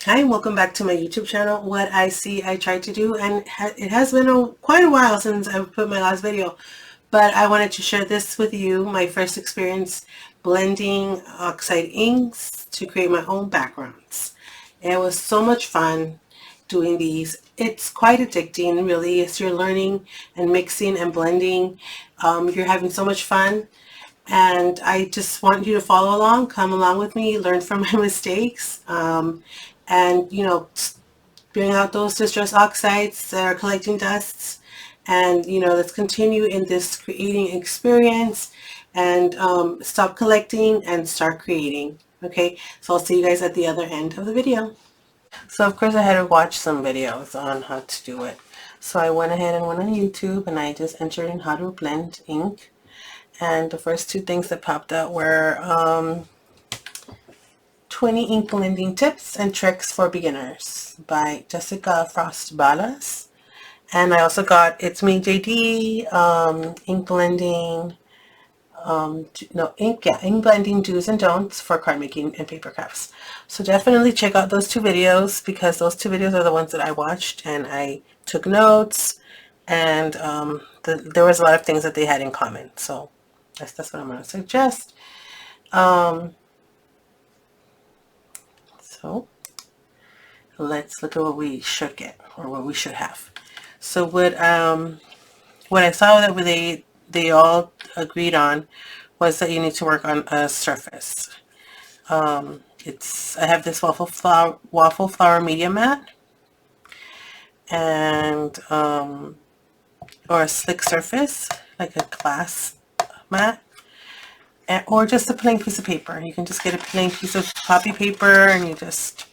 Hi, and welcome back to my YouTube channel. What I see, I try to do, and it has been quite a while since I put my last video, but I wanted to share this with you, my first experience blending oxide inks to create my own backgrounds. It was so much fun doing these. It's quite addicting, really, as you're learning and mixing and blending. You're having so much fun. And I just want you to follow along, come along with me, learn from my mistakes, and, bring out those distress oxides that are collecting dusts. And, let's continue in this creating experience and stop collecting and start creating. Okay, so I'll see you guys at the other end of the video. So of course I had to watch some videos on how to do it. So I went ahead and went on YouTube and I just entered in how to blend ink. And the first two things that popped out were 20 ink blending tips and tricks for beginners by Jessica Frost-Ballas. And I also got It's Me JD, ink blending, ink blending do's and don'ts for card making and paper crafts. So definitely check out those two videos, because those two videos are the ones that I watched and I took notes, and there was a lot of things that they had in common. So that's what I'm going to suggest. So let's look at what we should get, or what we should have. So what I saw that they all agreed on was that you need to work on a surface. I have this waffle flower media mat, and or a slick surface like a glass mat, or just a plain piece of paper. You can just get a plain piece of copy paper and you just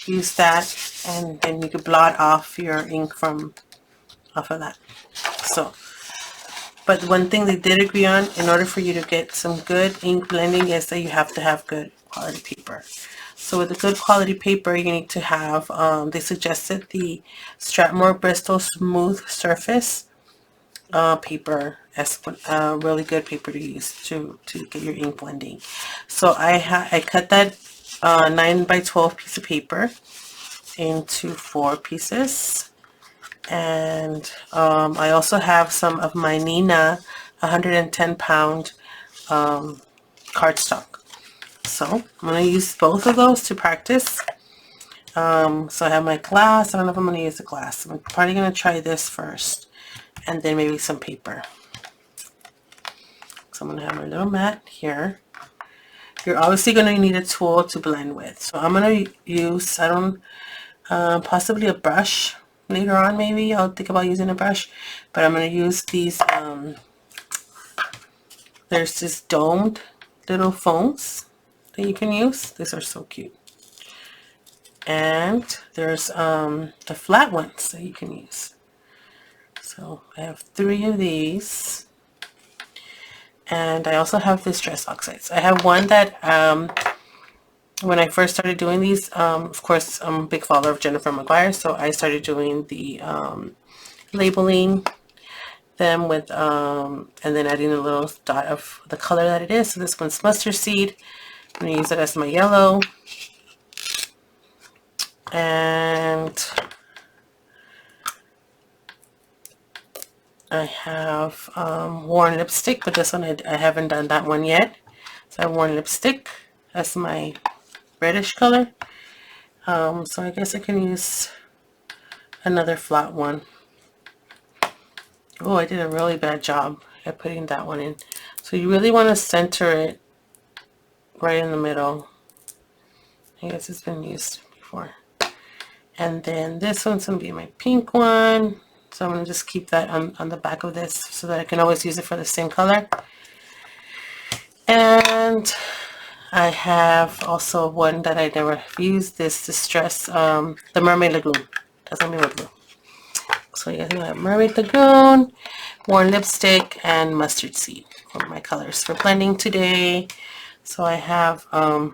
use that, and then you could blot off your ink off of that. So, but one thing they did agree on, in order for you to get some good ink blending, is that you have to have good quality paper. So with a good quality paper, you need to have, they suggested the Strathmore Bristol Smooth Surface paper as really good paper to use to get your ink blending. So I cut that 9 by 12 piece of paper into 4 pieces, and I also have some of my Nina 110-pound cardstock. So I'm going to use both of those to practice. So I have my glass. I don't know if I'm going to use the glass. I'm probably going to try this first, and then maybe some paper. So I'm going to have my little mat here. You're obviously going to need a tool to blend with. So I'm going to use, possibly a brush later on. Maybe I'll think about using a brush, but I'm going to use these, there's this domed little foams that you can use. These are so cute. And there's the flat ones that you can use. So I have 3 of these. And I also have Distress Oxides. I have one that when I first started doing these, of course, I'm a big follower of Jennifer McGuire, so I started doing the labeling them with, and then adding a little dot of the color that it is. So this one's mustard seed. I'm going to use it as my yellow. And I have worn lipstick, but this one I haven't done that one yet. So I have worn lipstick as my reddish color. So I guess I can use another flat one. Oh, I did a really bad job at putting that one in. So you really want to center it right in the middle. I guess it's been used before. And then this one's going to be my pink one. So I'm going to just keep that on the back of this so that I can always use it for the same color. And I have also one that I never used, this Distress, the Mermaid Lagoon. That's going to be my blue. So yeah, I have Mermaid Lagoon, worn lipstick, and mustard seed for my colors for blending today. So I have the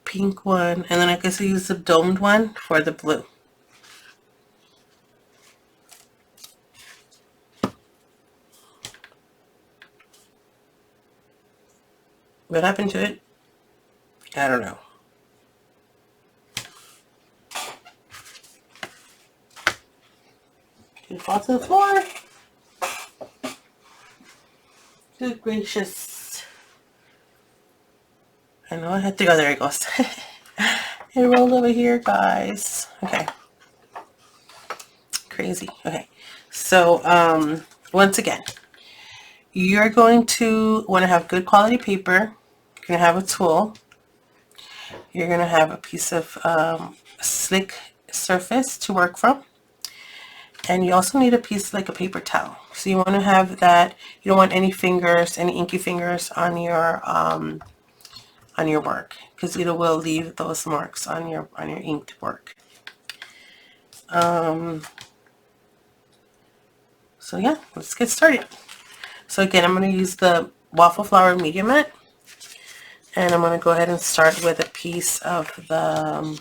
pink one, and then I guess I use the domed one for the blue. What happened to it? I don't know. It fall to the floor. Good gracious. I know I had to go. There it goes. It rolled over here, guys. Okay. Crazy. Okay. So, once again, you're going to want to have good quality paper. You're going to have a tool. You're going to have a piece of slick surface to work from. And you also need a piece like a paper towel. So you want to have that. You don't want any fingers, any inky fingers on your work, because it will leave those marks on your inked work. So yeah, let's get started. So again, I'm going to use the waffle flower medium mat, and I'm going to go ahead and start with a piece of the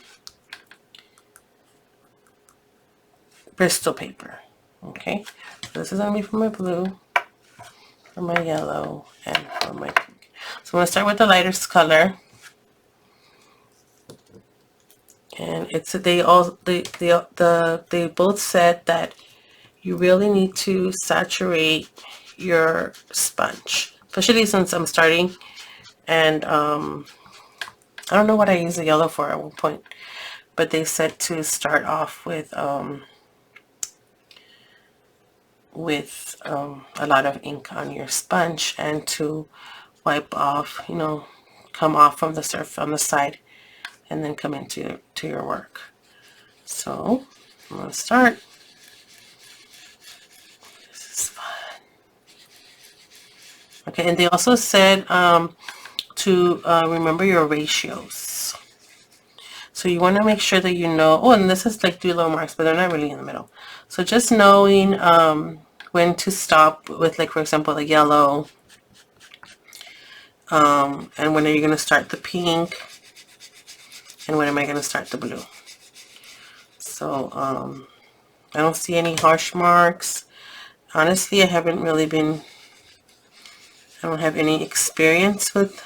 Bristol paper. Okay, so this is going to be for my blue, for my yellow, and for my pink. So I'm going to start with the lightest color, and it's they both said that you really need to saturate your sponge, especially since I'm starting. And I don't know what I used the yellow for at one point, but they said to start off with a lot of ink on your sponge, and to wipe off, come off from the surface on the side, and then come into your work. So I'm going to start. This is fun. Okay, and they also said to remember your ratios. So you want to make sure that you know, oh, and this is like 3 little marks, but they're not really in the middle. So just knowing when to stop with, like, for example, the yellow, and when are you going to start the pink, and when am I going to start the blue. So I don't see any harsh marks. Honestly, I don't have any experience with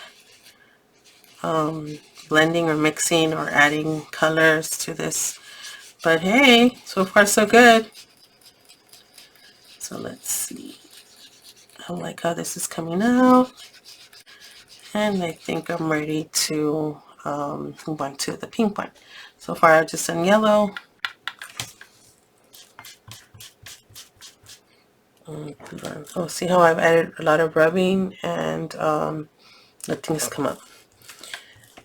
blending or mixing or adding colors to this, but hey, so far so good. So let's see. I like how this is coming out, and I think I'm ready to move on to the pink one. So far I've just done yellow. Oh, see how I've added a lot of rubbing, and nothing's come up.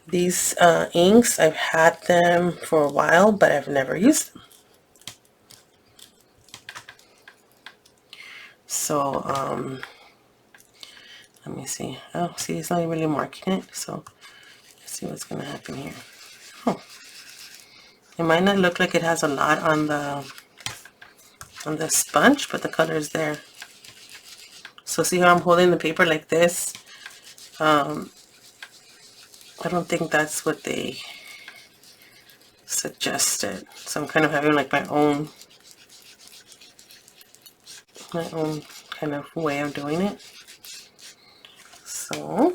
These inks, I've had them for a while, but I've never used them. So let me see. Oh, see, it's not really marking it. So let's see what's going to happen here. Oh, it might not look like it has a lot on the sponge, but the color is there. So see how I'm holding the paper like this? I don't think that's what they suggested. So I'm kind of having like my own kind of way of doing it. So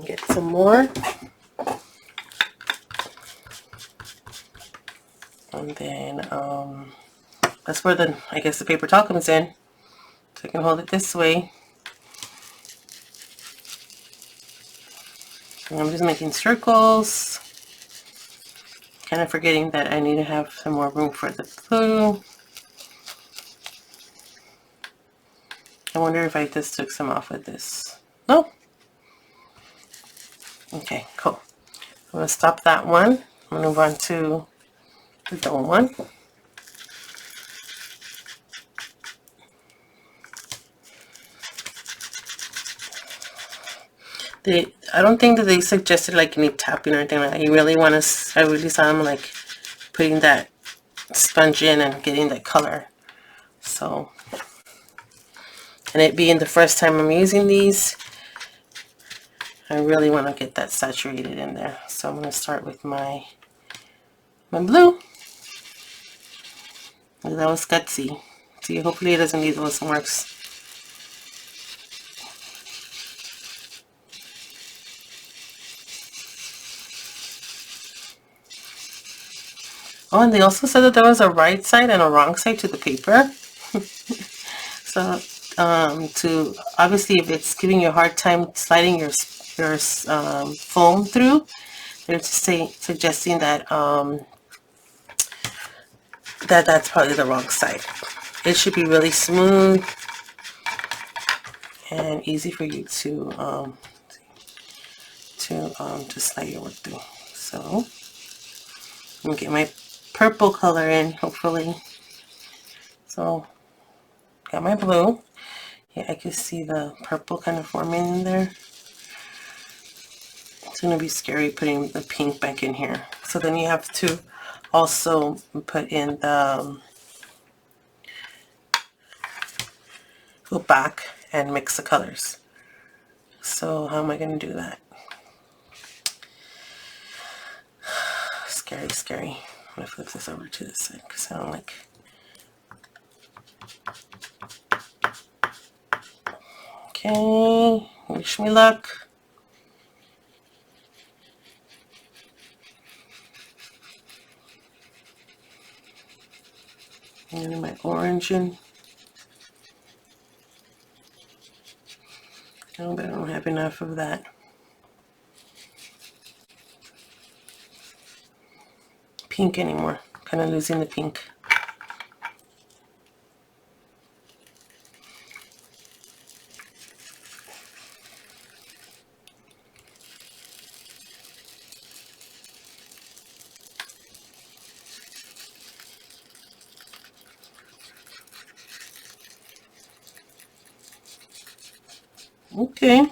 get some more, and then that's where I guess the paper towel comes in. So I can hold it this way, and I'm just making circles, kind of forgetting that I need to have some more room for the blue. I wonder if I just took some off with this. No? Okay, cool. I'm going to stop that one. I'm going to move on to the dull one. I don't think that they suggested like any tapping or anything like that. You really want to, I really saw them like putting that sponge in and getting that color. So, and it being the first time I'm using these, I really want to get that saturated in there. So I'm going to start with my blue. That was gutsy. See, hopefully it doesn't leave those marks. Oh, and they also said that there was a right side and a wrong side to the paper. So, to obviously, if it's giving you a hard time sliding your foam through, they're suggesting that that's probably the wrong side. It should be really smooth and easy for you to slide your work through. So I'm gonna get my purple color in, hopefully. So got my blue. Yeah, I can see the purple kind of forming in there. It's gonna be scary putting the pink back in here. So then you have to also put in the go back and mix the colors. So how am I gonna do that? Scary, scary. I'm gonna flip this over to this side because I don't like. Okay, wish me luck. And then my orange in. No, but I don't have enough of that. Pink anymore. Kind of losing the pink. Okay.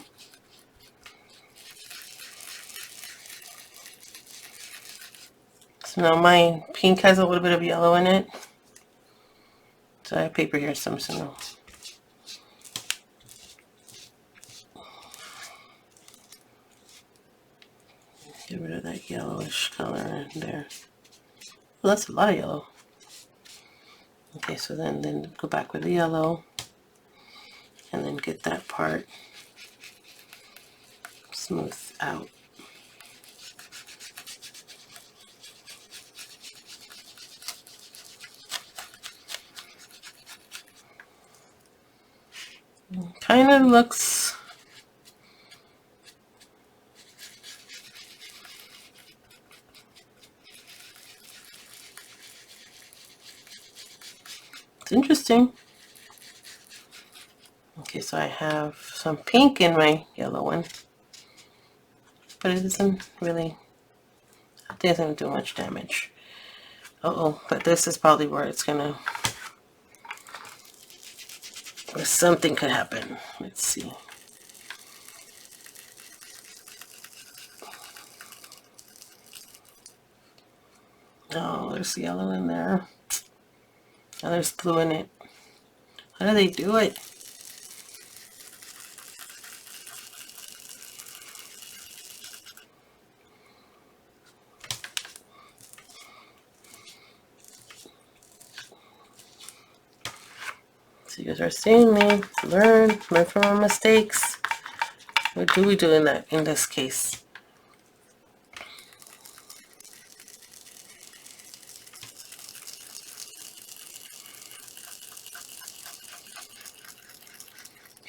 So now my pink has a little bit of yellow in it. So I have paper here, so I'm just gonna get rid of that yellowish color in there. Well, that's a lot of yellow. Okay, so then go back with the yellow and then get that part smooth out. Kind of looks it's interesting. Okay, so I have some pink in my yellow one, but it doesn't really, it doesn't do much damage. Uh-oh, but this is probably where it's gonna, where something could happen. Let's see. Oh, there's yellow in there. Oh, there's blue in it. How do they do it? So you guys are seeing me learn from our mistakes. What do we do in this case?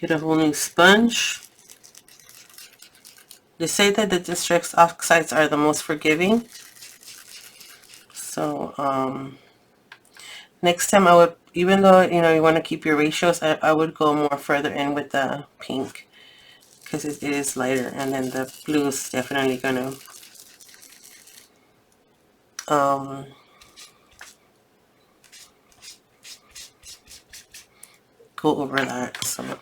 Get a whole new sponge. They say that the Distress Oxides are the most forgiving. So next time I would, even though you know you want to keep your ratios, I would go more further in with the pink because it is lighter, and then the blue is definitely gonna go over that. So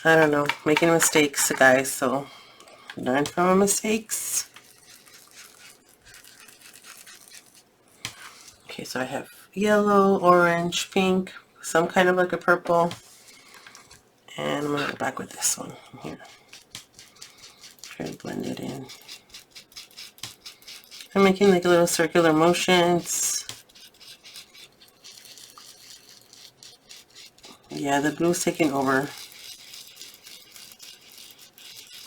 I don't know, making mistakes, guys. So learn from our mistakes. Okay, so I have yellow, orange, pink, some kind of like a purple, and I'm gonna go back with this one here. Try to blend it in. I'm making like little circular motions. Yeah, the blue's taking over.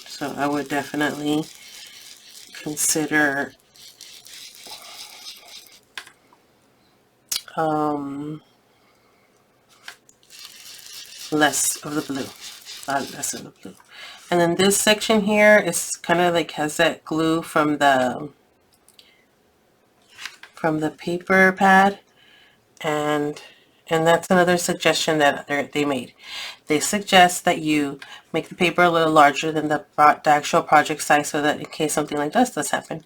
So I would definitely consider less of the blue. Less of the blue. And then this section here is kind of like has that glue from the paper pad, and that's another suggestion that they made. They suggest that you make the paper a little larger than the actual project size, so that in case something like this does happen,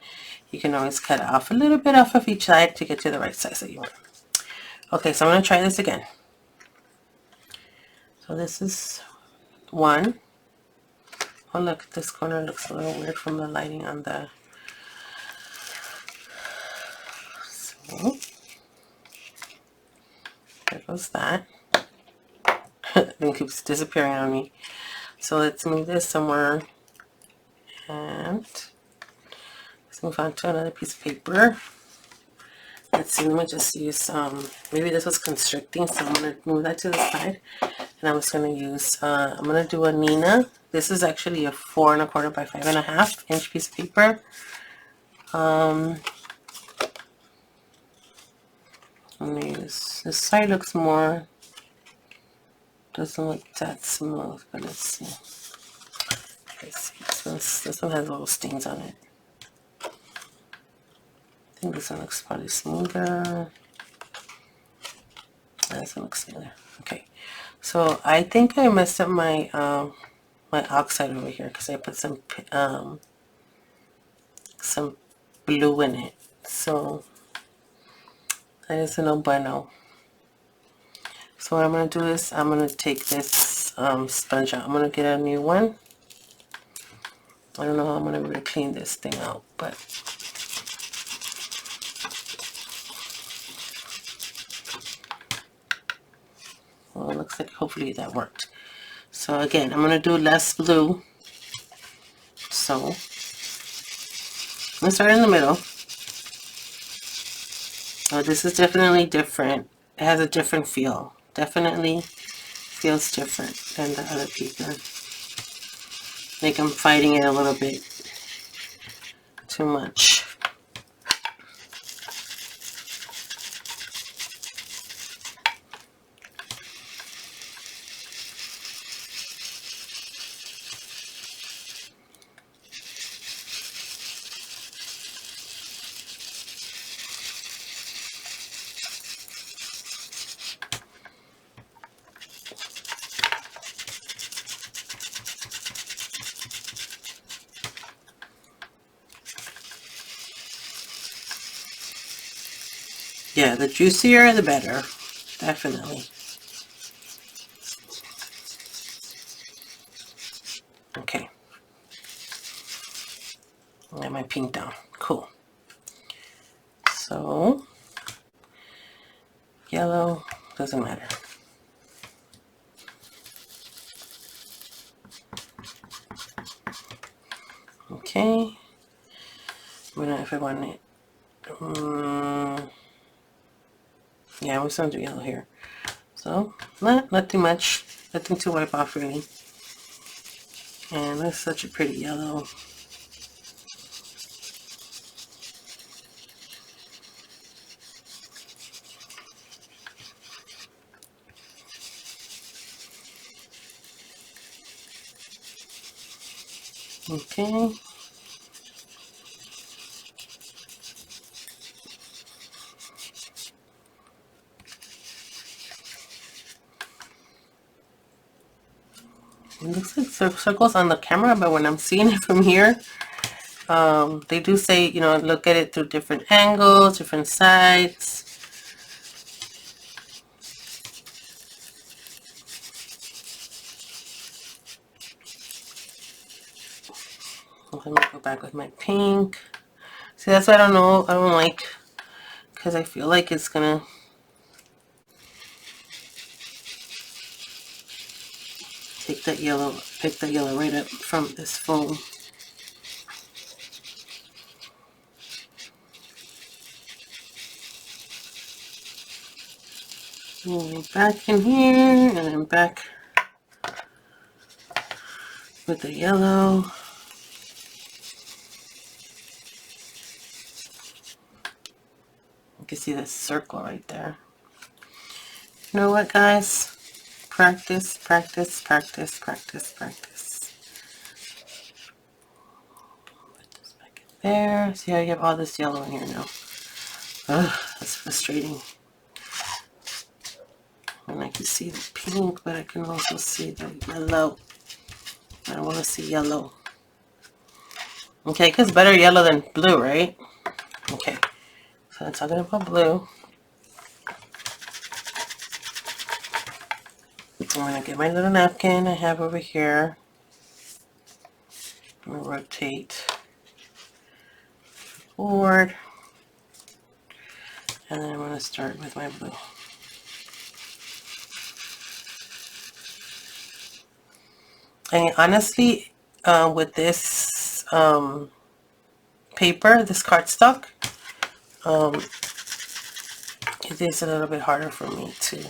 you can always cut off a little bit off of each side to get to the right size that you want. Okay, so I'm going to try this again. So this is one. Oh look, this corner looks a little weird from the lighting on the... So, there goes that. It keeps disappearing on me. So let's move this somewhere, and let's move on to another piece of paper. Let's see, let me just use, maybe this was constricting, so I'm going to move that to the side. And I'm just going to use, I'm going to do a Nina. This is actually a 4 1/4 by 5 1/2 inch piece of paper. I'm going to use, this side looks more, doesn't look that smooth, but let's see. Let's see, this one has little stains on it. I think this one looks probably smoother. This one looks smoother. Okay, so I think I messed up my my oxide over here because I put some blue in it. So that is a no bueno. So what I'm going to do is I'm going to take this sponge out. I'm going to get a new one. I don't know how I'm going to really clean this thing out, but well, it looks like hopefully that worked. So again, I'm going to do less blue. So I'm going to start in the middle. Oh, this is definitely different. It has a different feel. Definitely feels different than the other paper. Like I'm fighting it a little bit too much. Yeah, the juicier the better, definitely. Okay. I got my pink down. Cool. So, yellow, doesn't matter. Okay. I don't know if I want it. Yeah, we're going to do yellow here. So, not too much. Nothing to wipe off really. And that's such a pretty yellow. Okay. It looks like circles on the camera, but when I'm seeing it from here, they do say, you know, look at it through different angles, different sides. Let me go back with my pink. See, that's what I don't like, because I feel like it's gonna pick that yellow right up from this foam. And back in here, and then back with the yellow. You can see that circle right there. You know what, guys? Practice, practice, practice, practice, practice. Put this back in there. See how you have all this yellow in here now? Ugh, that's frustrating. And I can see the pink, but I can also see the yellow. I want to see yellow. Okay, because better yellow than blue, right? Okay, so I'm talking about blue. I'm going to get my little napkin I have over here. I'm going to rotate forward. And then I'm going to start with my blue. And honestly, with this paper, this cardstock, it is a little bit harder for me to.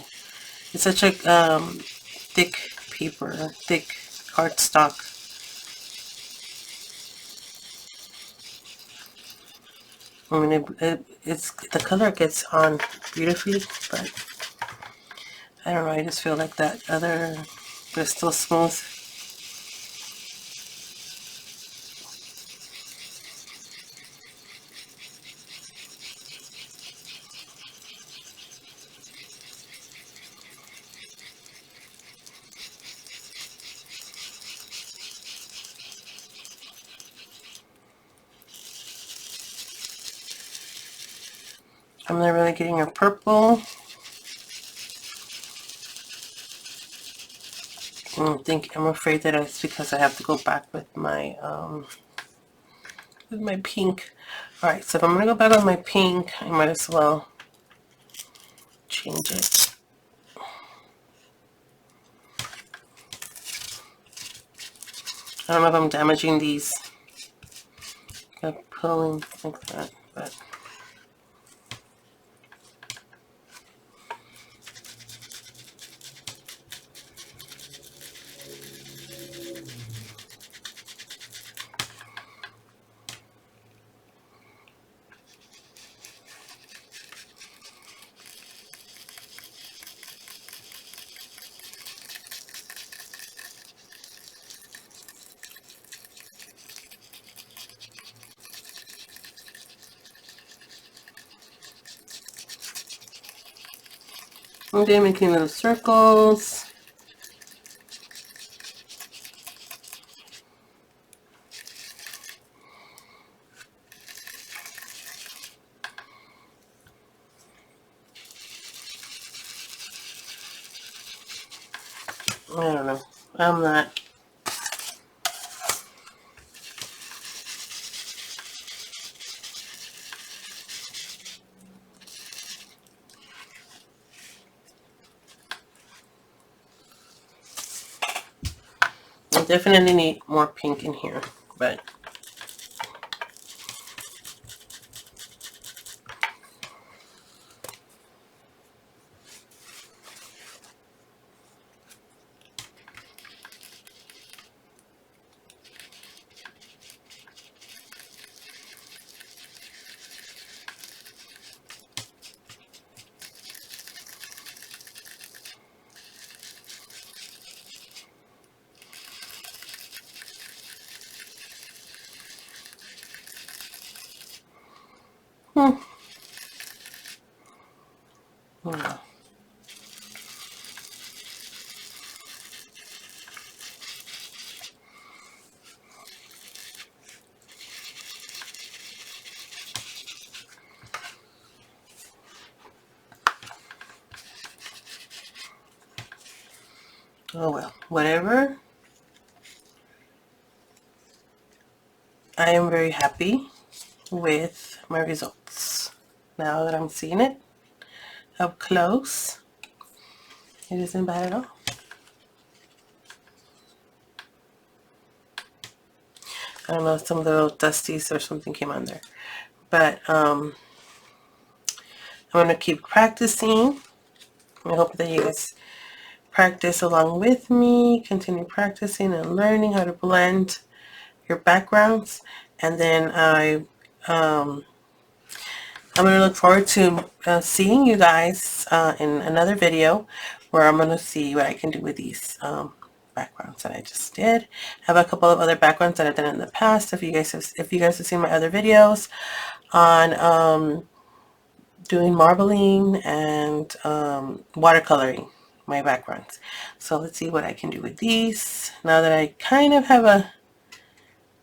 It's such a thick paper, thick cardstock. I mean, it's the color gets on beautifully, but I don't know. I just feel like that other, but it's still smooth. I'm not really getting a purple. I'm afraid that it's because I have to go back with my pink. All right, so if I'm gonna go back with my pink, I might as well change it. I don't know if I'm damaging these by pulling like that, but. Okay, making little circles. I don't know. I'm not. I definitely need more pink in here, but. Yeah. Oh well, whatever. I am very happy with my results. Now that I'm seeing it up close, it isn't bad at all. I don't know if some little dusties or something came on there, but I'm going to keep practicing. I hope that you guys practice along with me, continue practicing and learning how to blend your backgrounds. And then I'm going to look forward to seeing you guys in another video where I'm going to see what I can do with these backgrounds that I just did. I have a couple of other backgrounds that I've done in the past. If you guys have seen my other videos on doing marbling and watercoloring my backgrounds. So let's see what I can do with these now that I kind of have a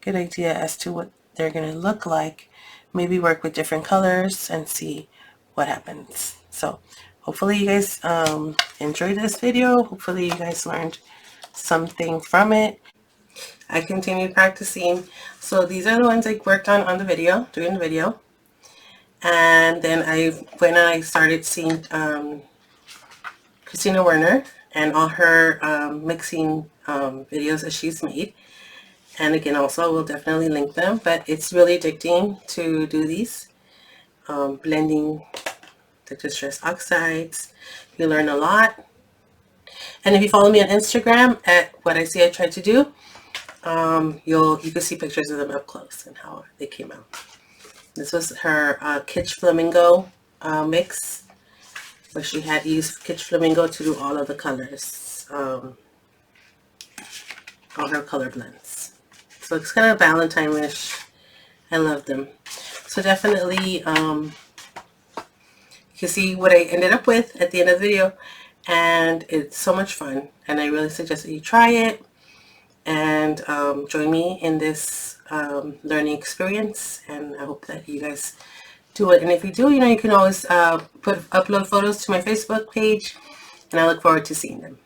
good idea as to what they're going to look like. Maybe work with different colors and see what happens. So hopefully you guys enjoyed this video. Hopefully you guys learned something from it. I continued practicing. So these are the ones I worked on the video, doing the video. And then when I started seeing Kristina Werner and all her mixing videos that she's made. And again, also we'll definitely link them, but it's really addicting to do these, blending the Distress Oxides. You learn a lot. And if you follow me on Instagram at What I See I Try to Do, you can see pictures of them up close and how they came out. This was her Kitsch Flamingo mix, where she had used Kitsch Flamingo to do all of the colors, all her color blends. So it's kind of Valentine-ish. I love them. So definitely, you can see what I ended up with at the end of the video, and it's so much fun. And I really suggest that you try it and join me in this learning experience. And I hope that you guys do it. And if you do, you can always upload photos to my Facebook page, and I look forward to seeing them.